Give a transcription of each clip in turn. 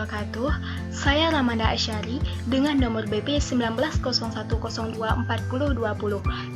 wabarakatuh. Saya Ramanda Asyari dengan nomor BP 1901024020.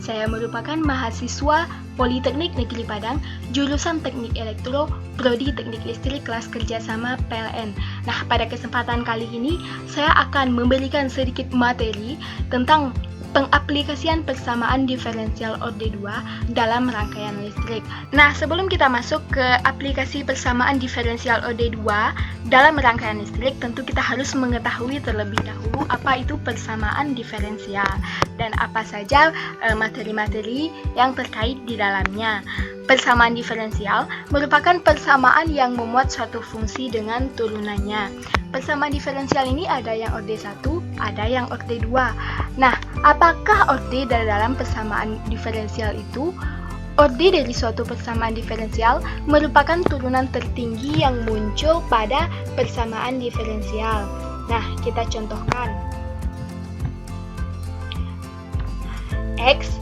Saya merupakan mahasiswa Politeknik Negeri Padang, jurusan Teknik Elektro, Prodi Teknik Listrik kelas kerjasama PLN. Nah, pada kesempatan kali ini saya akan memberikan sedikit materi tentang pengaplikasian persamaan diferensial orde 2 dalam rangkaian listrik. Nah, sebelum kita masuk ke aplikasi persamaan diferensial orde 2 dalam rangkaian listrik, tentu kita harus mengetahui terlebih dahulu apa itu persamaan diferensial dan apa saja materi-materi yang terkait di dalamnya. Persamaan diferensial merupakan persamaan yang memuat suatu fungsi dengan turunannya. Persamaan diferensial ini ada yang orde 1, ada yang orde 2. Nah, apakah orde dalam persamaan diferensial itu? Orde dari suatu persamaan diferensial merupakan turunan tertinggi yang muncul pada persamaan diferensial. Nah, kita contohkan. X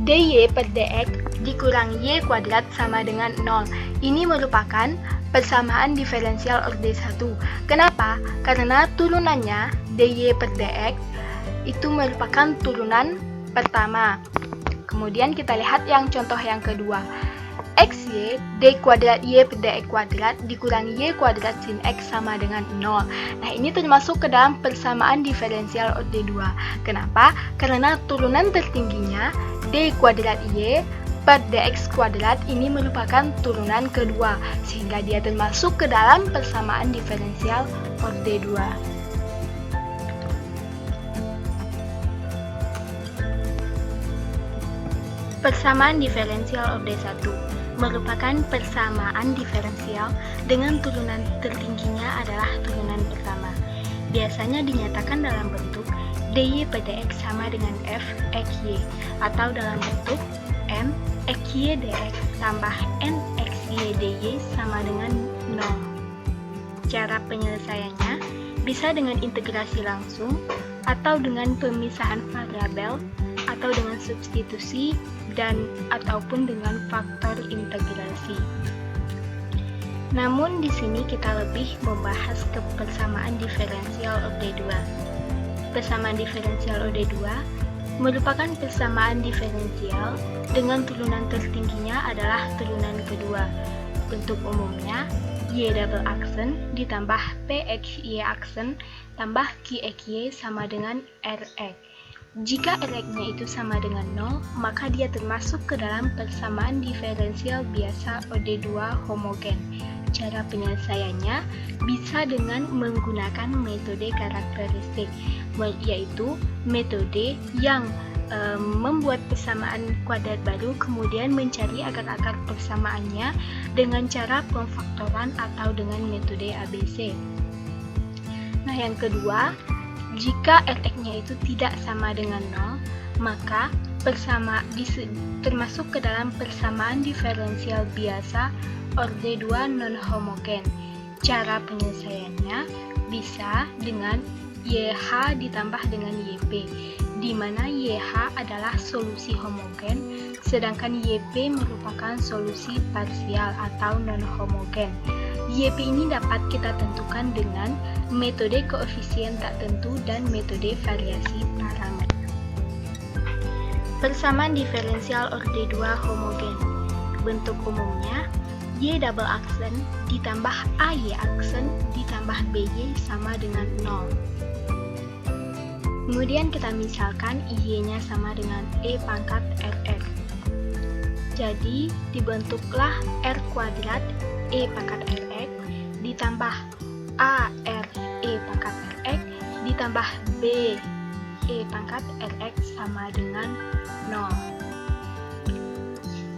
dy per dx dikurang y kuadrat sama dengan 0. Ini merupakan persamaan diferensial orde 1. Kenapa? Karena turunannya dy per dx itu merupakan turunan pertama. Kemudian kita lihat yang contoh yang kedua. Xy d kuadrat y per dx kuadrat dikurang y kuadrat sin x sama dengan 0. Nah, ini termasuk ke dalam persamaan diferensial orde 2. Kenapa? Karena turunan tertingginya d kuadrat y per dx kuadrat ini merupakan turunan kedua, sehingga dia termasuk ke dalam persamaan diferensial orde 2. Persamaan diferensial orde 1 merupakan persamaan diferensial dengan turunan tertingginya adalah turunan pertama. Biasanya dinyatakan dalam bentuk dy per dx sama dengan f xy atau dalam bentuk m xy dx tambah n xy dy sama dengan 0. Cara penyelesaiannya bisa dengan integrasi langsung atau dengan pemisahan variabel atau dengan substitusi dan ataupun dengan faktor integrasi. Namun di sini kita lebih membahas ke persamaan diferensial orde 2. Persamaan diferensial orde 2 merupakan persamaan diferensial dengan turunan tertingginya adalah turunan kedua. Bentuk umumnya y double aksen ditambah pxy aksen tambah qxy sama dengan rx. Jika rx-nya itu sama dengan 0, maka dia termasuk ke dalam persamaan diferensial biasa orde 2 homogen. Cara penyelesaiannya bisa dengan menggunakan metode karakteristik, yaitu metode yang membuat persamaan kuadrat baru kemudian mencari akar-akar persamaannya dengan cara pemfaktoran atau dengan metode ABC. Nah, yang kedua, jika rx-nya itu tidak sama dengan 0, maka termasuk ke dalam persamaan diferensial biasa orde 2 non-homogen. Cara penyelesaiannya bisa dengan YH ditambah dengan YP, di mana YH adalah solusi homogen, sedangkan YP merupakan solusi parsial atau non-homogen. YP ini dapat kita tentukan dengan metode koefisien tak tentu dan metode variasi parameter. Persamaan diferensial orde 2 homogen. Bentuk umumnya y double aksen ditambah ay aksen ditambah by sama dengan 0. Kemudian kita misalkan y-nya sama dengan e pangkat rx. Jadi dibentuklah r kuadrat e pangkat rx ditambah a r e pangkat rx ditambah b e pangkat rx sama dengan 0.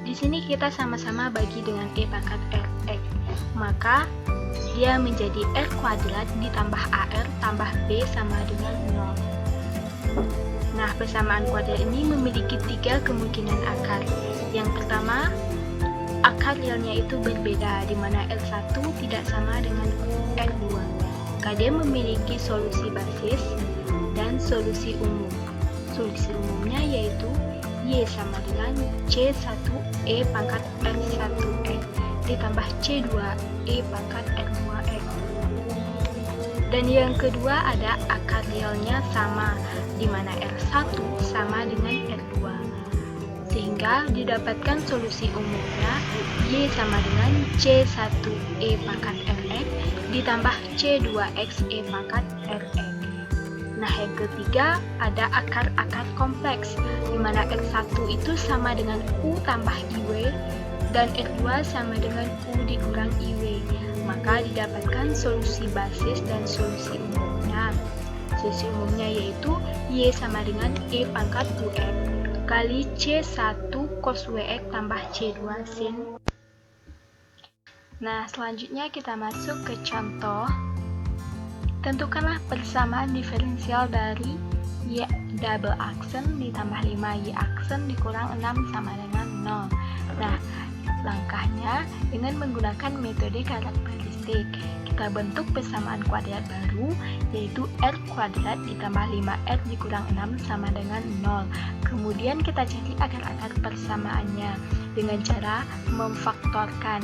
Di sini kita sama-sama bagi dengan e pangkat rx, maka dia menjadi r kuadrat ditambah ar tambah b sama dengan 0. Nah, persamaan kuadrat ini memiliki 3 kemungkinan akar. Yang pertama, akar realnya itu berbeda, di mana R1 tidak sama dengan R2. Dia memiliki solusi basis dan solusi umum. Solusi umumnya yaitu Y sama dengan C1E pangkat R1X ditambah C2E pangkat R2X. Dan yang kedua ada akar realnya sama, di mana R1 sama dengan R2. Sehingga didapatkan solusi umumnya Y sama dengan C1E pangkat Rx ditambah C2X E pangkat Rx. Nah, yang ketiga ada akar-akar kompleks, di mana R1 itu sama dengan U tambah IW dan R2 sama dengan U dikurang IW. Maka didapatkan solusi basis dan solusi umumnya. Solusi umumnya yaitu Y sama dengan E pangkat UX kali C1 cos WX tambah C2 sin. Nah, selanjutnya kita masuk ke contoh. Tentukanlah persamaan diferensial dari Y double aksen ditambah 5Y aksen dikurang 6 sama dengan 0. Nah, langkahnya dengan menggunakan metode karakteristik. Kita bentuk persamaan kuadrat baru, yaitu R kuadrat ditambah 5R dikurang 6 sama dengan 0. Kemudian kita cari akar-akar persamaannya dengan cara memfaktorkan.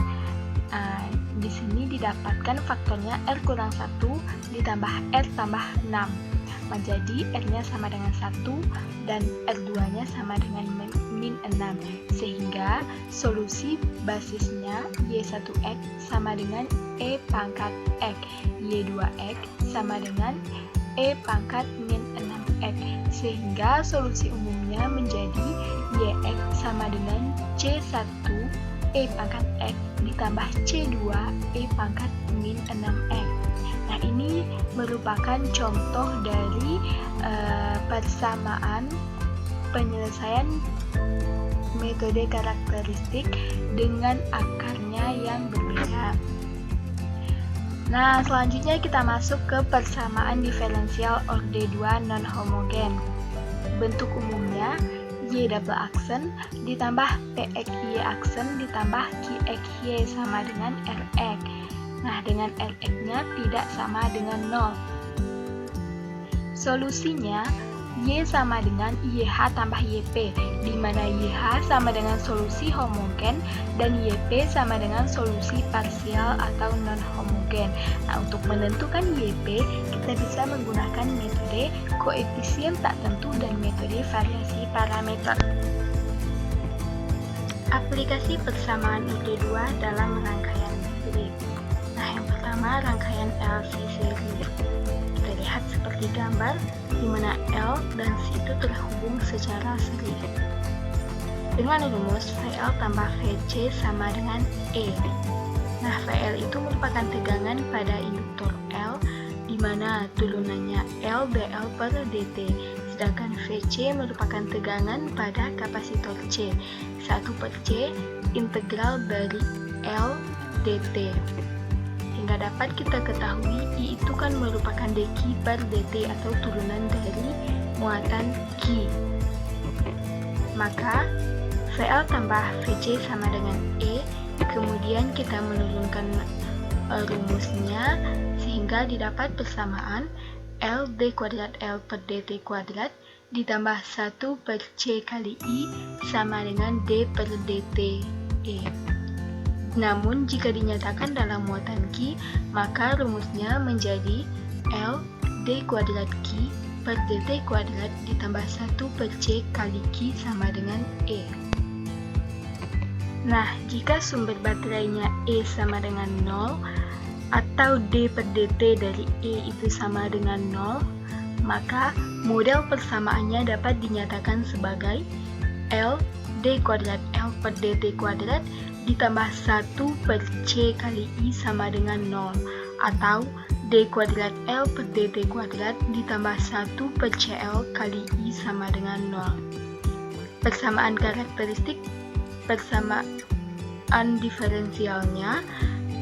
Di sini didapatkan faktornya R kurang 1 ditambah R tambah 6. Menjadi R-nya sama dengan 1 dan R2-nya sama dengan min 6. Sehingga solusi basisnya Y1X sama dengan E pangkat X, Y2X sama dengan E pangkat min 6X. Sehingga solusi umumnya menjadi YX sama dengan C1 E pangkat X ditambah C2 E pangkat min 6X. Nah, ini merupakan contoh dari persamaan penyelesaian metode karakteristik dengan akarnya yang berbeda. Nah, selanjutnya kita masuk ke persamaan diferensial orde 2 non-homogen. Bentuk umumnya Y double aksen ditambah PXY aksen ditambah QXY sama dengan RX. Nah, dengan RX-nya tidak sama dengan 0. Solusinya Y sama dengan YH tambah YP, di mana YH sama dengan solusi homogen dan YP sama dengan solusi parsial atau non-homogen. Nah, untuk menentukan YP, kita bisa menggunakan metode koefisien tak tentu dan metode variasi parameter. Aplikasi persamaan orde 2 dalam rangkaian metode. Nah, yang pertama rangkaian LC seri. Kita lihat seperti gambar, di mana L dan C itu terhubung secara seri. Dengan rumus VL tambah VC sama dengan E. Nah, VL itu merupakan tegangan pada induktor L, di mana turunannya L dl per dt, sedangkan VC merupakan tegangan pada kapasitor C. 1 per C integral dari L dt. Hingga dapat kita ketahui I itu kan merupakan dq per dt atau turunan dari muatan Q. Maka VL tambah VC sama dengan E. Kemudian kita menurunkan rumusnya sehingga didapat persamaan L d kuadrat L per dt kuadrat ditambah 1 per C kali I sama dengan D per dt E. Namun jika dinyatakan dalam muatan Q, maka rumusnya menjadi L d kuadrat Q per dt kuadrat ditambah 1 per C kali Q sama dengan E. Nah, jika sumber baterainya E sama dengan 0 atau D per dt dari E itu sama dengan 0, maka model persamaannya dapat dinyatakan sebagai L d kuadrat L per dt kuadrat ditambah 1 per C kali I sama dengan 0, atau D kuadrat L per dt kuadrat ditambah 1 per CL kali I sama dengan 0. Persamaan karakteristik, persamaan diferensialnya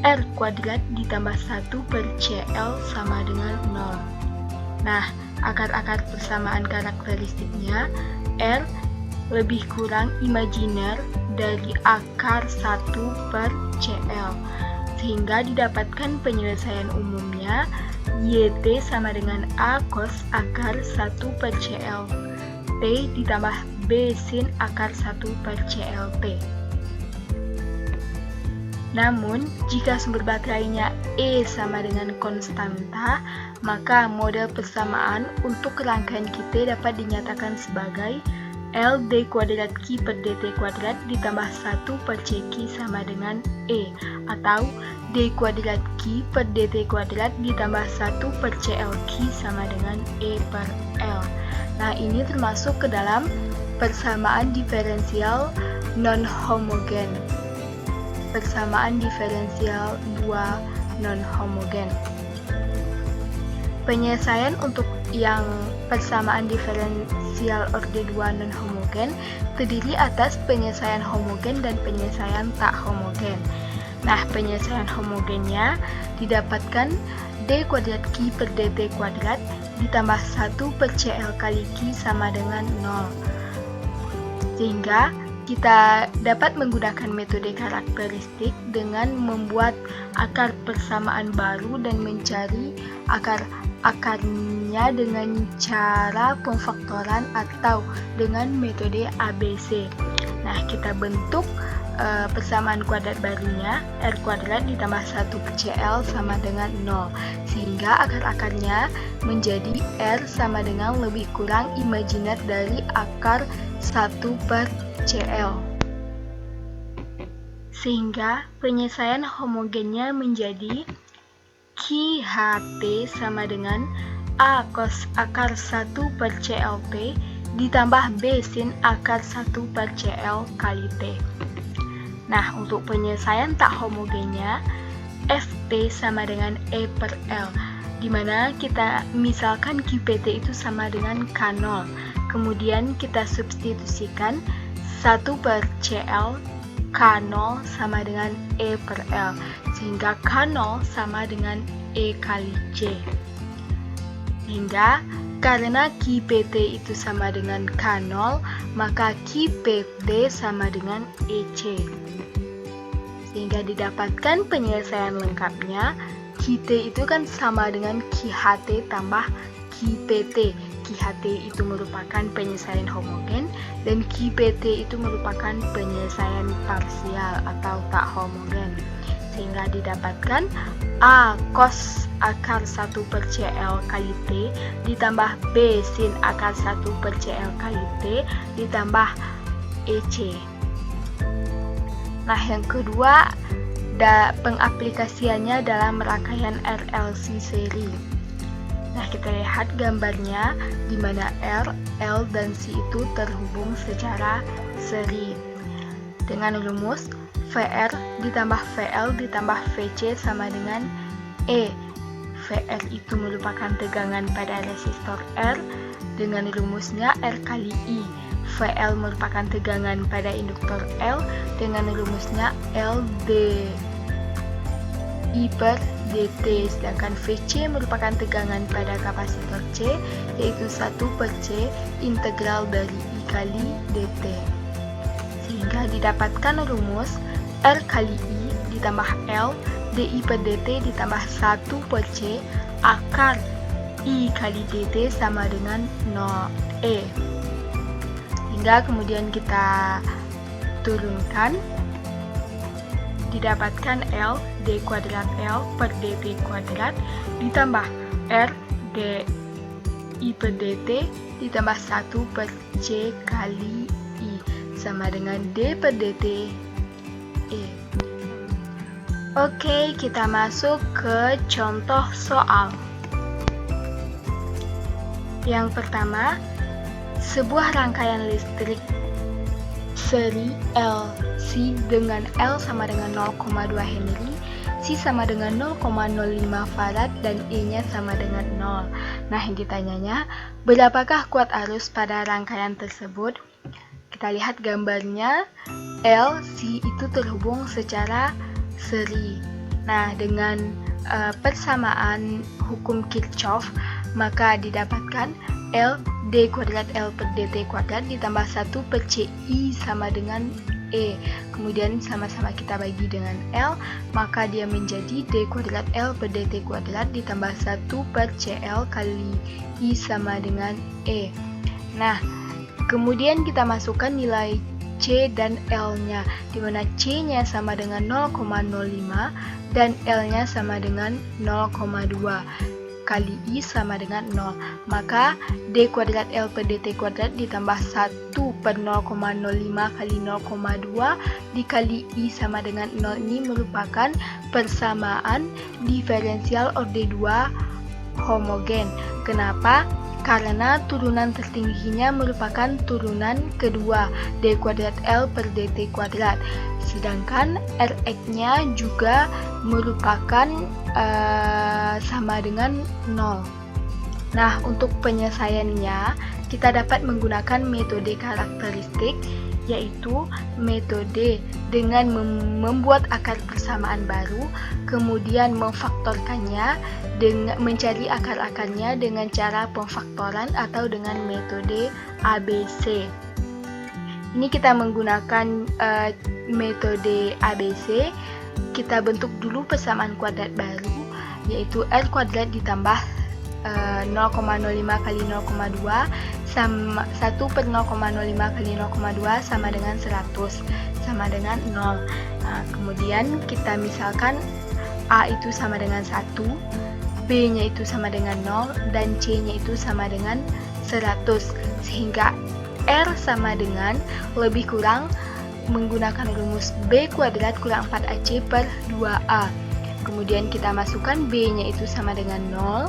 R kuadrat ditambah 1 per CL sama dengan 0. Nah, akar-akar persamaan karakteristiknya R lebih kurang imajiner dari akar 1 per CL, sehingga didapatkan penyelesaian umumnya YT sama dengan A cos akar 1 per CL T ditambah B sin akar 1 per CL T. Namun, jika sumber baterainya E sama dengan konstanta, maka model persamaan untuk rangkaian kita dapat dinyatakan sebagai L d kuadrat Q per dt kuadrat ditambah 1 per CQ sama dengan E, atau d kuadrat Q per dt kuadrat ditambah 1 per CLQ sama dengan E per L. Nah, ini termasuk ke dalam persamaan diferensial non-homogen. Persamaan diferensial dua non-homogen. Penyelesaian untuk yang persamaan diferensial orde 2 non-homogen terdiri atas penyelesaian homogen dan penyelesaian tak homogen. Nah, penyelesaian homogennya didapatkan d kuadrat Q per dt kuadrat ditambah 1 per CL kali Q sama dengan 0. Sehingga kita dapat menggunakan metode karakteristik dengan membuat akar persamaan baru dan mencari akarnya dengan cara pemfaktoran atau dengan metode ABC. Nah, kita bentuk persamaan kuadrat barunya R kuadrat ditambah 1 per CL sama dengan 0, sehingga akar-akarnya menjadi R sama dengan lebih kurang imajiner dari akar 1 per CL. Sehingga penyelesaian homogennya menjadi QHT sama dengan A cos akar 1 per CLT ditambah B sin akar 1 per CL kali T. Nah, untuk penyelesaian tak homogennya FT sama dengan E per L, di mana kita misalkan QPT itu sama dengan K0. Kemudian kita substitusikan 1 per CL K0 sama dengan E per L, sehingga K0 sama dengan E kali C. Sehingga karena QPT itu sama dengan K0, maka QPT sama dengan EC. Sehingga didapatkan penyelesaian lengkapnya, QT itu kan sama dengan QHT tambah QPT. QHT itu merupakan penyelesaian homogen dan QPT itu merupakan penyelesaian parsial atau tak homogen. Sehingga didapatkan A cos akar 1 per CL kali T ditambah B sin akar 1 per CL kali T ditambah EC. Nah, yang kedua, pengaplikasiannya dalam rangkaian RLC seri. Nah, kita lihat gambarnya di mana R, L, dan C itu terhubung secara seri. Dengan rumus VR ditambah VL ditambah VC sama dengan E. VR itu merupakan tegangan pada resistor R dengan rumusnya R kali I. VL merupakan tegangan pada induktor L dengan rumusnya L d I per dt, sedangkan VC merupakan tegangan pada kapasitor C, yaitu 1 per C integral dari I kali dt. Sehingga didapatkan rumus R kali I ditambah L dI per dt ditambah 1 per C akar I kali dt sama dengan 0 E. Hingga kemudian kita turunkan, didapatkan L d kuadrat L per dt kuadrat ditambah R d I per dt ditambah 1 per C kali I sama dengan D per dt E. Oke, kita masuk ke contoh soal. Yang pertama, sebuah rangkaian listrik seri LC dengan L sama dengan 0,2 Henry, C sama dengan 0,05 Farad, dan E-nya sama dengan 0. Nah, yang ditanyanya, berapakah kuat arus pada rangkaian tersebut? Kita lihat gambarnya, LC itu terhubung secara seri. Nah, dengan persamaan hukum Kirchhoff, maka didapatkan L d kuadrat L per dt kuadrat ditambah 1 per CI sama dengan E. Kemudian sama-sama kita bagi dengan L, maka dia menjadi d kuadrat L per dt kuadrat ditambah 1 per CL kali I sama dengan E. Nah, kemudian kita masukkan nilai C dan L-nya, di mana C-nya sama dengan 0,05 dan L-nya sama dengan 0,2. Kali I sama dengan 0. Maka D kuadrat L per DT kuadrat ditambah 1 per 0,05 kali 0,2 dikali I sama dengan 0 ini merupakan persamaan diferensial orde 2 homogen. Kenapa? Karena turunan tertingginya merupakan turunan kedua D kuadrat L per DT kuadrat. Sedangkan Rx-nya juga merupakan sama dengan 0. Nah, untuk penyelesaiannya, kita dapat menggunakan metode karakteristik, yaitu metode dengan membuat akar persamaan baru, kemudian memfaktorkannya, dengan mencari akar-akarnya dengan cara pemfaktoran atau dengan metode ABC. Ini kita menggunakan metode ABC. Kita bentuk dulu persamaan kuadrat baru, yaitu R kuadrat ditambah 0,05 kali 0,2 sama 1 per 0,05 kali 0,2 sama dengan 100, sama dengan 0. Nah, kemudian kita misalkan A itu sama dengan 1, B-nya itu sama dengan 0, dan C-nya itu sama dengan 100, sehingga R sama dengan lebih kurang menggunakan rumus B kuadrat kurang 4AC per 2A. Kemudian kita masukkan B-nya itu sama dengan 0,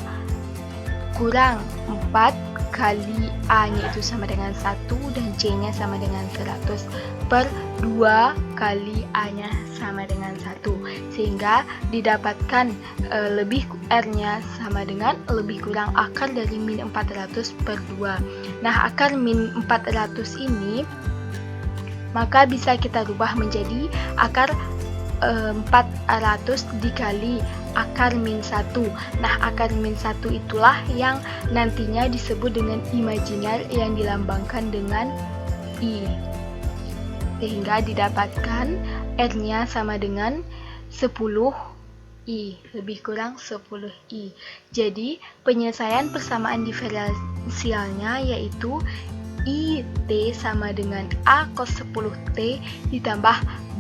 kurang 4 kali A-nya itu sama dengan 1, dan C-nya sama dengan 100 per 2 kali A-nya sama dengan 1. Sehingga didapatkan R-nya sama dengan lebih kurang akar dari min 400 per 2. Nah, akar min 400 ini maka bisa kita rubah menjadi akar 400 dikali akar min 1. Nah, akar min 1 itulah yang nantinya disebut dengan imajiner yang dilambangkan dengan I. Sehingga didapatkan R-nya sama dengan 10I, lebih kurang 10I. Jadi, penyelesaian persamaan diferensialnya yaitu IT sama dengan A cos 10T ditambah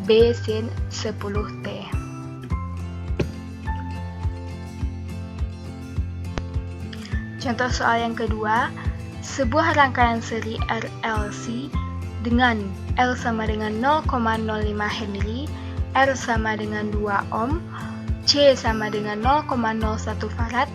B sin 10T. Contoh soal yang kedua, sebuah rangkaian seri RLC dengan L sama dengan 0,05 Henry, R sama dengan 2 ohm, C sama dengan 0,01 farad,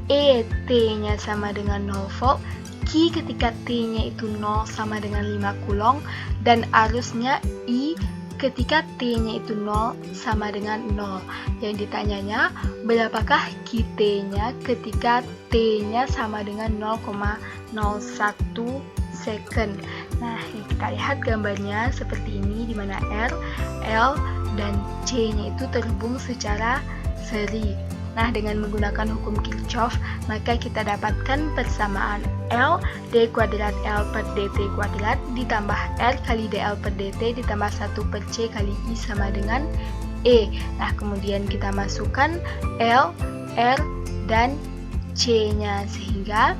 ET-nya sama dengan 0 volt, Q ketika T-nya itu 0 sama dengan 5 coulomb, dan arusnya I ketika T-nya itu 0 sama dengan 0. Yang ditanyanya, berapakah QT-nya ketika T-nya sama dengan 0,01 second. Nah, kita lihat gambarnya seperti ini, di mana R, L, dan C-nya itu terhubung secara seri. Nah, dengan menggunakan hukum Kirchhoff, maka kita dapatkan persamaan L, D kuadrat L per DT kuadrat ditambah R kali DL per DT ditambah 1 per C kali I sama dengan E. Nah, kemudian kita masukkan L, R, dan C-nya, sehingga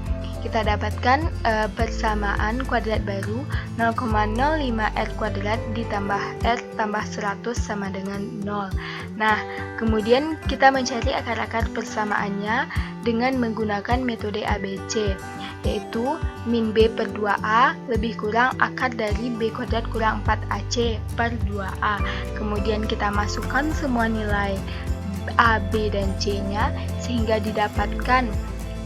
kita dapatkan persamaan kuadrat baru 0,05 R kuadrat ditambah R tambah 100 sama dengan 0. Nah, kemudian kita mencari akar-akar persamaannya dengan menggunakan metode ABC, yaitu min B per 2A lebih kurang akar dari B kuadrat kurang 4AC per 2A. Kemudian kita masukkan semua nilai A, B, dan C-nya, sehingga didapatkan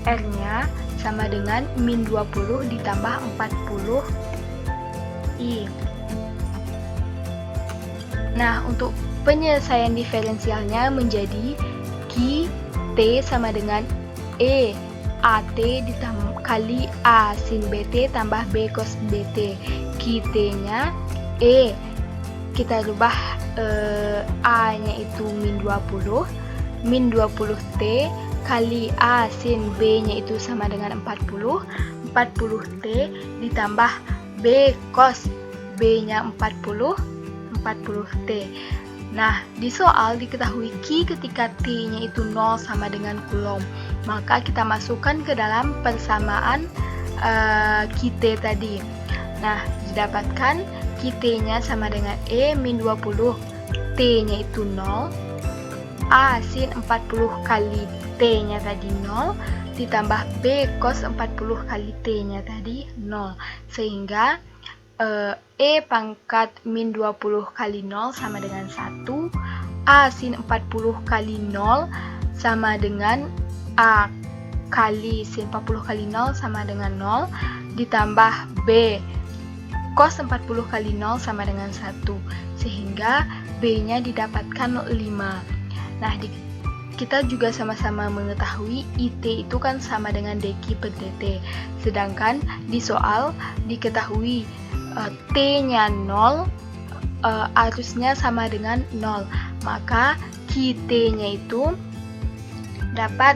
R-nya sama dengan min 20 ditambah 40 I. Nah, untuk penyelesaian diferensialnya menjadi Q T sama dengan E AT kali A sin BT tambah B cos BT. Q T-nya E, kita rubah A-nya itu min 20 T kali A sin B-nya itu sama dengan 40 T ditambah B cos B-nya 40 T. Nah, di soal diketahui Q ketika T-nya itu 0 sama dengan coulomb, maka kita masukkan ke dalam persamaan QT tadi. Nah, didapatkan T-nya sama dengan E min 20, T-nya itu 0, A sin 40 kali T-nya tadi 0, ditambah B cos 40 kali T-nya tadi 0. Sehingga E pangkat min 20 kali 0 sama dengan 1, A sin 40 kali 0 sama dengan A kali sin 40 kali 0 sama dengan 0, ditambah B cos 40 kali 0 sama dengan 1, sehingga B-nya didapatkan 5. Nah, kita juga sama-sama mengetahui IT itu kan sama dengan dq per dt. Sedangkan di soal diketahui T-nya 0, arusnya sama dengan 0. Maka QT-nya itu dapat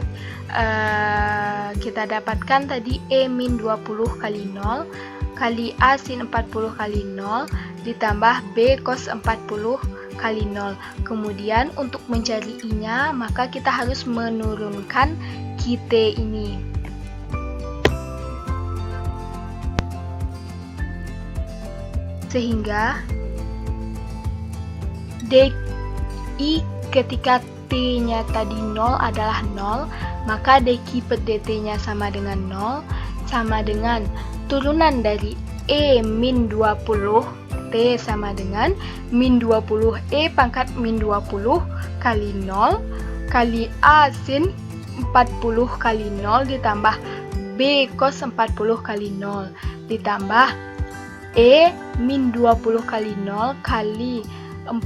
kita dapatkan tadi E min 20 kali 0 kali A sin 40 kali 0 ditambah B cos 40 kali 0. Kemudian untuk mencari I-nya, maka kita harus menurunkan QT ini. Sehingga DI ketika T-nya tadi 0 adalah 0, maka dq per dt-nya sama dengan 0, sama dengan turunan dari E min 20, T sama dengan min 20 E pangkat min 20 kali 0 kali A sin 40 kali 0 ditambah B cos 40 kali 0 ditambah E min 20 kali 0 kali 40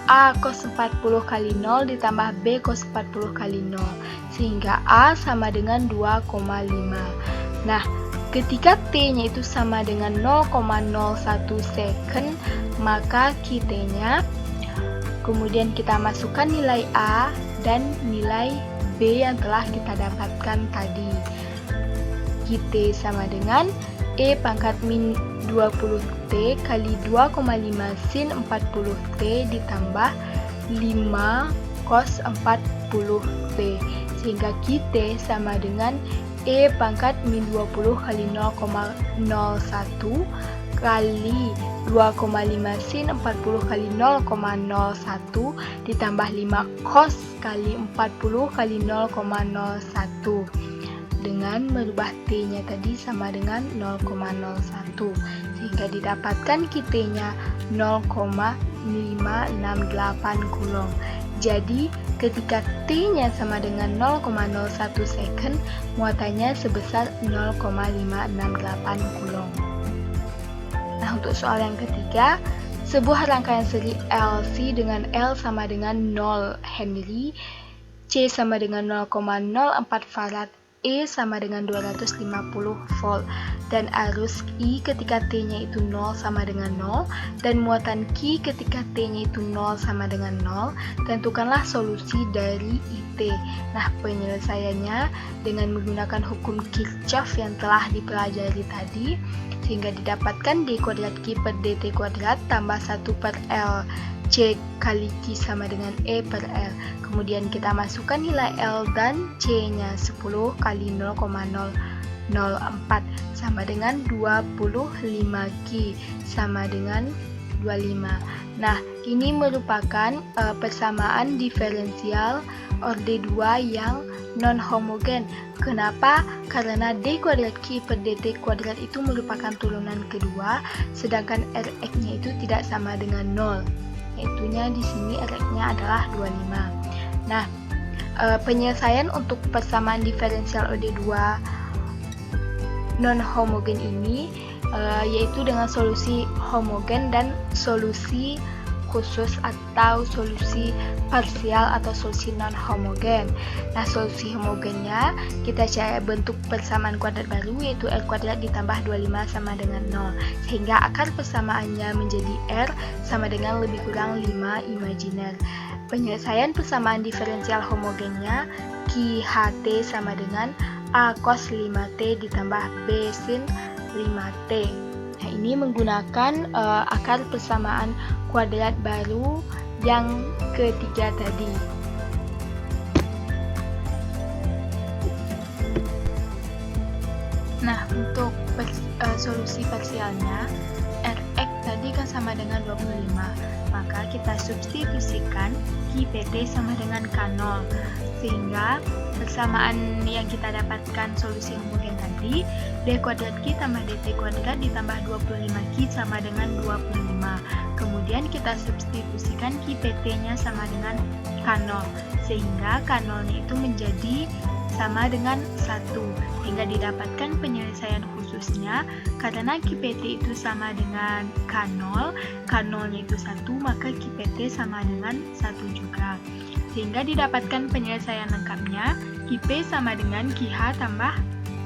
A cos 40 kali 0 ditambah B cos 40 kali 0, sehingga A sama dengan 2,5. Nah, ketika T-nya itu sama dengan 0,01 second, maka QT-nya, kemudian kita masukkan nilai A dan nilai B yang telah kita dapatkan tadi. QT sama dengan E pangkat min 20T kali 2,5 sin 40T ditambah 5 cos 40T, sehingga QT sama dengan E pangkat min 20 kali 0,01 kali 2,5 sin 40 kali 0,01 ditambah 5 cos kali 40 kali 0,01 dengan merubah T-nya tadi sama dengan 0,01, sehingga didapatkan QT-nya 0,568 Coulomb. Jadi ketika T-nya sama dengan 0,01 second, muatannya sebesar 0,568 Coulomb. Nah, untuk soal yang ketiga, sebuah rangkaian seri LC dengan L sama dengan 0 Henry, C sama dengan 0,04 Farad, E sama dengan 250 volt, dan arus I ketika T-nya itu 0 sama dengan 0, dan muatan Q ketika T-nya itu 0 sama dengan 0, tentukanlah solusi dari IT. Nah, penyelesaiannya dengan menggunakan hukum Kirchhoff yang telah dipelajari tadi, sehingga didapatkan D kuadrat Q per dt kuadrat tambah 1 per L C kali Q sama dengan E per L. Kemudian kita masukkan nilai L dan C-nya 10 kali 0,004 sama dengan 25 Q sama dengan 25. Nah, ini merupakan persamaan diferensial orde 2 yang non-homogen. Kenapa? Karena D kuadrat Q per dt kuadrat itu merupakan turunan kedua, sedangkan Rx-nya itu tidak sama dengan 0. Yaitunya di sini Rx-nya adalah 25. Nah, penyelesaian untuk persamaan diferensial OD2 non-homogen ini yaitu dengan solusi homogen dan solusi khusus atau solusi parsial atau solusi non-homogen. Nah, solusi homogennya kita cari bentuk persamaan kuadrat baru, yaitu R kuadrat ditambah 25 sama dengan 0, sehingga akar persamaannya menjadi R sama dengan lebih kurang 5 imajiner. Penyelesaian persamaan diferensial homogennya QHT sama dengan A cos 5T ditambah B sin 5T. Nah, ini menggunakan akar persamaan kuadrat baru yang ketiga tadi. Nah, untuk solusi parsialnya Rx tadi kan sama dengan 25, maka kita substitusikan Ki PT sama dengan K0, sehingga persamaan yang kita dapatkan solusi kemudian tadi, D kuadrat Ki tambah DT kuadrat ditambah 25 Ki sama dengan 25. Kemudian kita substitusikan Ki PT-nya sama dengan K0, sehingga K0-nya itu menjadi sama dengan 1, hingga didapatkan penyelesaian khususnya. Karena Ki PT itu sama dengan K0, K0-nya itu 1, maka Ki PT sama dengan 1 juga. Sehingga didapatkan penyelesaian lengkapnya, Ki P sama dengan Ki H tambah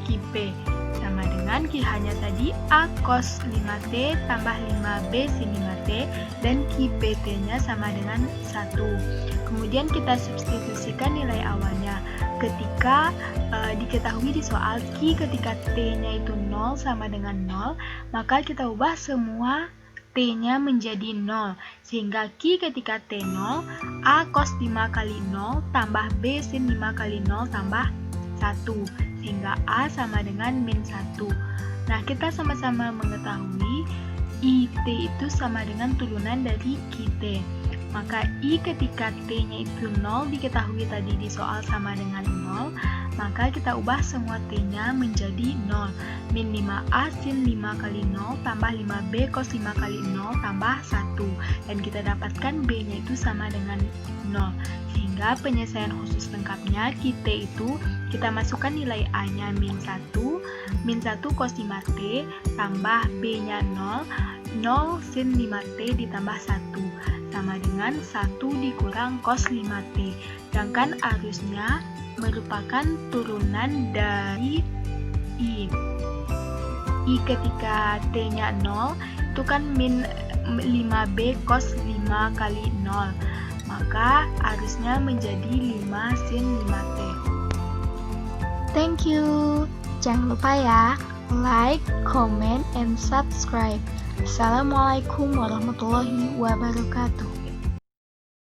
Ki P, sama dengan Ki H-nya tadi A cos 5T tambah 5B sin 5T, dan Ki PT-nya sama dengan 1. Kemudian kita substitusikan nilai awalnya. Ketika diketahui di soal Ki ketika T-nya itu 0 sama dengan 0, maka kita ubah semua T-nya menjadi 0, sehingga Ki ketika T0, A cos 5 kali 0 tambah B sin 5 kali 0 tambah 1, sehingga A sama dengan min 1. Nah, kita sama-sama mengetahui IT itu sama dengan turunan dari Ki T. Maka I ketika T-nya itu 0 diketahui tadi di soal sama dengan 0, maka kita ubah semua T-nya menjadi 0. Min 5A sin 5 kali 0 tambah 5B cos 5 kali 0 tambah 1. Dan kita dapatkan B-nya itu sama dengan 0. Sehingga penyelesaian khusus lengkapnya Ki-T itu kita masukkan nilai A-nya min 1 cos 5T tambah B-nya 0 sin 5T ditambah 1, sama dengan 1 dikurang cos 5T. Sedangkan arusnya merupakan turunan dari I. I ketika T-nya 0 itu kan min 5B cos 5 kali 0, maka arusnya menjadi 5 sin 5T. Thank you. Jangan lupa ya, like, comment, and subscribe. Assalamualaikum warahmatullahi wabarakatuh.